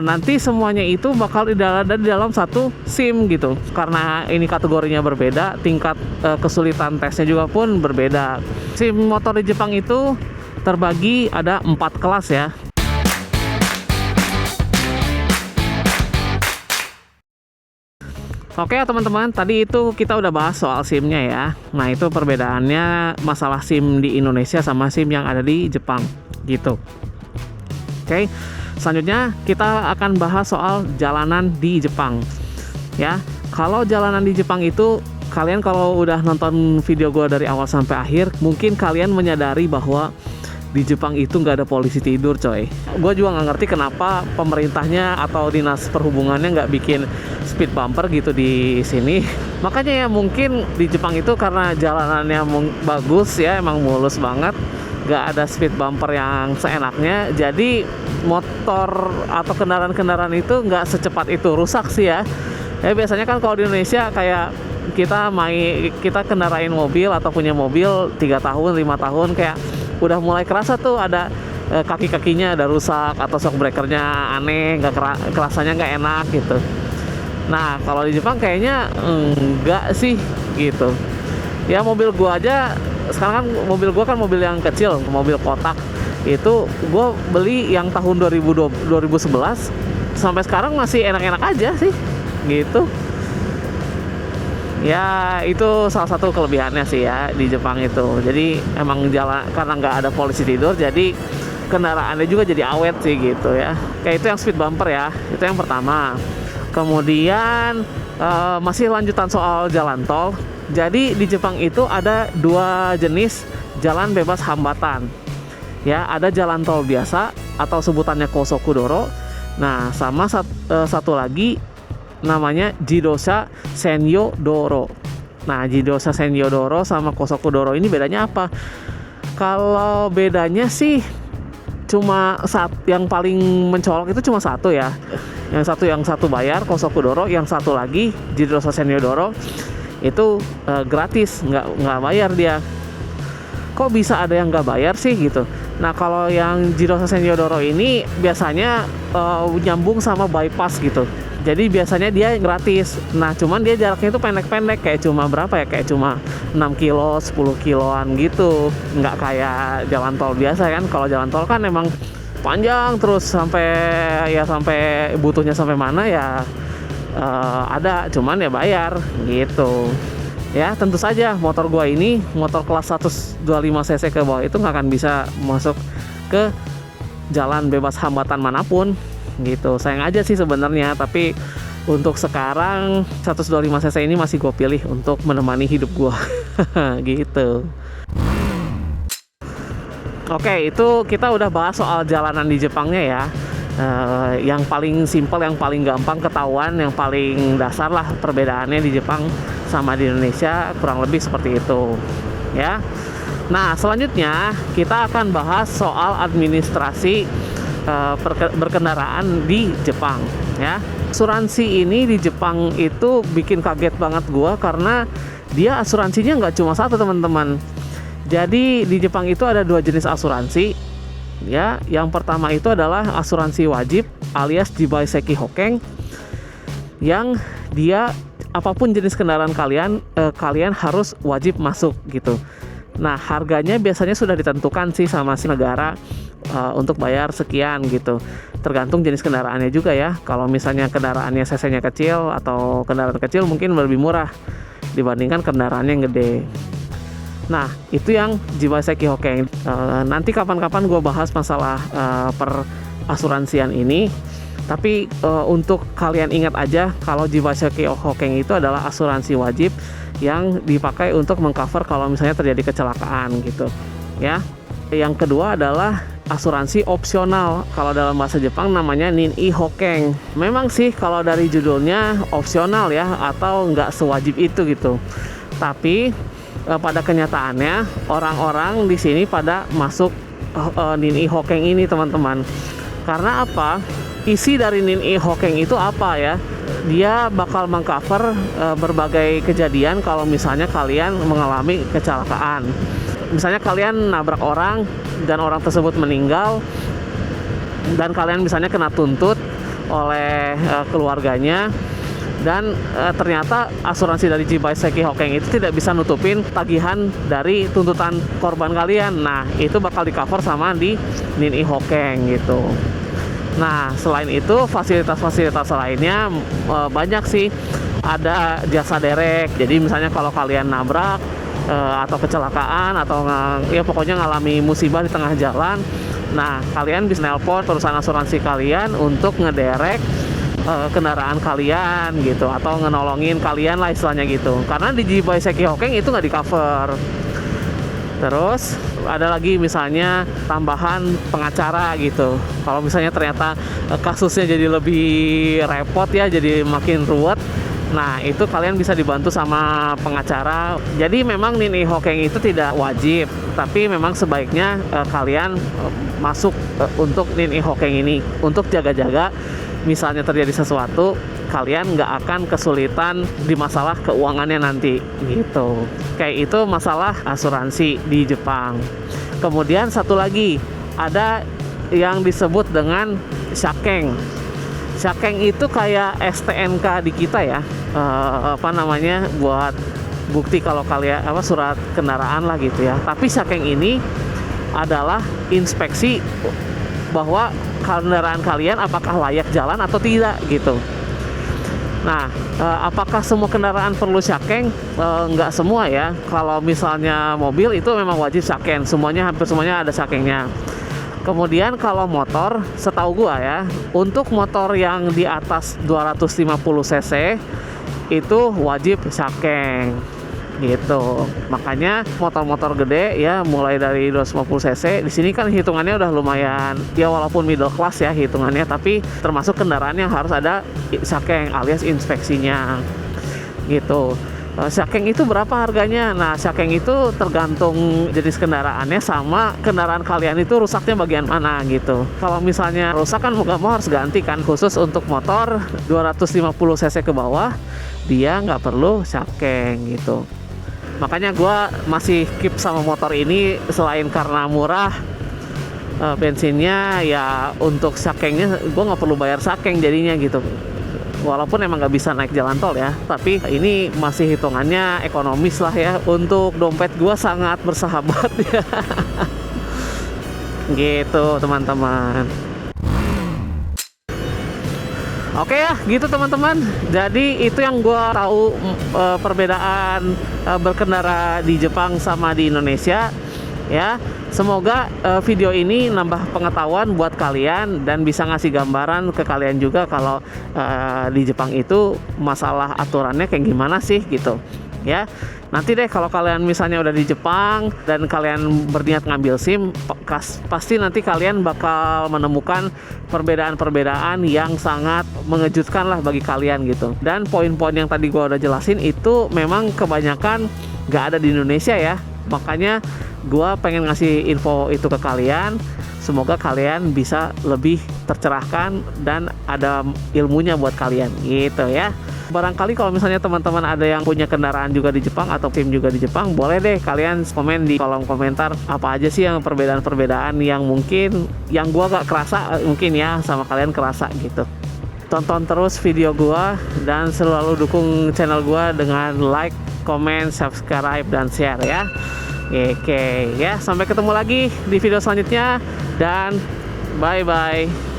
Nanti semuanya itu bakal ada di dalam satu SIM gitu. Karena ini kategorinya berbeda, tingkat kesulitan tesnya juga pun berbeda. SIM motor di Jepang itu terbagi ada 4 kelas ya. Oke teman-teman, tadi itu kita udah bahas soal SIM-nya ya. Nah itu perbedaannya masalah SIM di Indonesia sama SIM yang ada di Jepang gitu. Oke, selanjutnya kita akan bahas soal jalanan di Jepang ya. Kalau jalanan di Jepang itu, kalian kalau udah nonton video gue dari awal sampai akhir, mungkin kalian menyadari bahwa di Jepang itu nggak ada polisi tidur coy. Gue juga nggak ngerti kenapa pemerintahnya atau dinas perhubungannya nggak bikin speed bumper gitu di sini. Makanya ya mungkin di Jepang itu karena jalanannya bagus ya, emang mulus banget, nggak ada speed bumper yang seenaknya. Jadi motor atau kendaraan-kendaraan itu nggak secepat itu rusak sih ya. Ya biasanya kan kalau di Indonesia kayak kita kendarain mobil atau punya mobil 3 tahun 5 tahun kayak udah mulai kerasa tuh ada kaki-kakinya ada rusak atau shock breakernya aneh, nggak kerasanya nggak enak gitu. Nah kalau di Jepang kayaknya enggak sih gitu. Ya mobil gua aja sekarang kan mobil yang kecil, mobil kotak itu gua beli yang tahun 2011 sampai sekarang masih enak-enak aja sih gitu. Ya itu salah satu kelebihannya sih ya di Jepang itu. Jadi emang jalan karena nggak ada polisi tidur, jadi kendaraannya juga jadi awet sih gitu ya. Kayak itu yang speed bumper ya, itu yang pertama. Kemudian masih lanjutan soal jalan tol. Jadi di Jepang itu ada 2 jenis jalan bebas hambatan. Ya, ada jalan tol biasa atau sebutannya Kosokudoro. Nah, sama satu lagi namanya Jidosha Senyo Doro. Nah, Jidosha Senyo Doro sama Kosokudoro ini bedanya apa? Kalau bedanya sih cuma yang paling mencolok itu cuma satu ya. Yang satu bayar Kosokudoro, yang satu lagi Jidosha Senyo Doro itu gratis, nggak bayar dia. Kok bisa ada yang nggak bayar sih gitu? Nah kalau yang Jidosha Senyo Doro ini biasanya nyambung sama bypass gitu. Jadi biasanya dia gratis. Nah cuman dia jaraknya itu pendek-pendek, kayak cuma berapa ya? Kayak cuma 6 kilo, 10 kiloan gitu. Nggak kayak jalan tol biasa kan. Kalau jalan tol kan emang panjang terus sampai butuhnya sampai mana ya ada, cuman ya bayar gitu. Ya tentu saja motor gua ini motor kelas 125 cc ke bawah itu nggak akan bisa masuk ke jalan bebas hambatan manapun gitu. Sayang aja sih sebenarnya, tapi untuk sekarang 125 cc ini masih gue pilih untuk menemani hidup gue gitu. Oke, itu kita udah bahas soal jalanan di Jepangnya ya. Yang paling simpel, yang paling gampang ketahuan, yang paling dasar lah perbedaannya di Jepang sama di Indonesia, kurang lebih seperti itu ya. Nah selanjutnya kita akan bahas soal administrasi berkendaraan di Jepang ya. Asuransi ini di Jepang itu bikin kaget banget gua karena dia asuransinya nggak cuma satu teman-teman. Jadi di Jepang itu ada 2 jenis asuransi ya. Yang pertama itu adalah asuransi wajib alias Jibaiseki Hokeng, yang dia apapun jenis kendaraan kalian harus wajib masuk gitu. Nah harganya biasanya sudah ditentukan sih sama si negara untuk bayar sekian gitu. Tergantung jenis kendaraannya juga ya. Kalau misalnya kendaraannya cc-nya kecil atau kendaraan kecil mungkin lebih murah dibandingkan kendaraannya yang gede. Nah itu yang Jibaiseki Hokeng. Nanti kapan-kapan gue bahas masalah per asuransian ini. Tapi untuk kalian ingat aja kalau Jibaiseki Hokeng itu adalah asuransi wajib yang dipakai untuk mengcover kalau misalnya terjadi kecelakaan gitu ya. Yang kedua adalah asuransi opsional. Kalau dalam bahasa Jepang namanya Nin-i Hokeng. Memang sih kalau dari judulnya opsional ya, atau nggak sewajib itu gitu. Tapi pada kenyataannya orang-orang di sini pada masuk Nin-i Hokeng ini teman-teman. Karena apa? Isi dari Nin-i Hokeng itu apa ya? Dia bakal mengcover berbagai kejadian kalau misalnya kalian mengalami kecelakaan. Misalnya kalian nabrak orang dan orang tersebut meninggal dan kalian misalnya kena tuntut oleh keluarganya. Dan ternyata asuransi dari Jibaiseki Hokeng itu tidak bisa nutupin tagihan dari tuntutan korban kalian. Nah, itu bakal di cover sama di Nin-i Hokeng gitu. Nah, selain itu fasilitas-fasilitas lainnya banyak sih. Ada jasa derek. Jadi misalnya kalau kalian nabrak atau kecelakaan atau ya pokoknya ngalami musibah di tengah jalan, nah kalian bisa nelpon perusahaan asuransi kalian untuk ngederek kendaraan kalian gitu, atau ngenolongin kalian lah istilahnya gitu. Karena di Jibaiseki Hokeng itu nggak di cover. Terus ada lagi misalnya tambahan pengacara gitu. Kalau misalnya ternyata kasusnya jadi lebih repot ya, jadi makin ruwet. Nah, itu kalian bisa dibantu sama pengacara. Jadi memang Nin-i Hokeng itu tidak wajib, tapi memang sebaiknya kalian masuk untuk Nin-i Hokeng ini untuk jaga-jaga. Misalnya terjadi sesuatu, kalian nggak akan kesulitan di masalah keuangannya nanti gitu. Kayak itu masalah asuransi di Jepang. Kemudian satu lagi, ada yang disebut dengan Shakeng. Shakeng itu kayak STNK di kita ya, buat bukti kalau kalian surat kendaraan lah gitu ya. Tapi Shakeng ini adalah inspeksi bahwa kendaraan kalian apakah layak jalan atau tidak gitu. Nah, apakah semua kendaraan perlu Shakeng? Nggak semua ya. Kalau misalnya mobil itu memang wajib Shakeng, hampir semuanya ada Shakengnya. Kemudian kalau motor, setahu gua ya, untuk motor yang di atas 250 cc itu wajib Shakeng gitu. Makanya motor-motor gede ya, mulai dari 250 cc di sini kan hitungannya udah lumayan ya, walaupun middle class ya hitungannya, tapi termasuk kendaraan yang harus ada Shakeng alias inspeksinya gitu. Shakeng itu berapa harganya? Nah, Shakeng itu tergantung jenis kendaraannya sama kendaraan kalian itu rusaknya bagian mana gitu. Kalau misalnya rusak kan mau harus ganti kan. Khusus untuk motor 250 cc ke bawah dia nggak perlu Shakeng gitu. Makanya gue masih keep sama motor ini, selain karena murah bensinnya ya, untuk Shakengnya gue nggak perlu bayar Shakeng jadinya gitu. Walaupun emang nggak bisa naik jalan tol ya, tapi ini masih hitungannya ekonomis lah ya. Untuk dompet gue sangat bersahabat ya. Gitu teman-teman. Oke ya, gitu teman-teman. Jadi itu yang gue tahu perbedaan berkendara di Jepang sama di Indonesia ya. Semoga video ini nambah pengetahuan buat kalian dan bisa ngasih gambaran ke kalian juga kalau di Jepang itu masalah aturannya kayak gimana sih gitu ya. Nanti deh kalau kalian misalnya udah di Jepang dan kalian berniat ngambil SIM, pasti nanti kalian bakal menemukan perbedaan-perbedaan yang sangat mengejutkan lah bagi kalian gitu. Dan poin-poin yang tadi gua udah jelasin itu memang kebanyakan nggak ada di Indonesia ya. Makanya gua pengen ngasih info itu ke kalian. Semoga kalian bisa lebih tercerahkan dan ada ilmunya buat kalian gitu ya. Barangkali kalau misalnya teman-teman ada yang punya kendaraan juga di Jepang atau tim juga di Jepang, boleh deh kalian komen di kolom komentar apa aja sih yang perbedaan-perbedaan yang mungkin yang gua gak kerasa mungkin ya sama kalian kerasa gitu. Tonton terus video gua dan selalu dukung channel gua dengan like, comment, subscribe dan share ya. Oke ya, sampai ketemu lagi di video selanjutnya dan bye bye.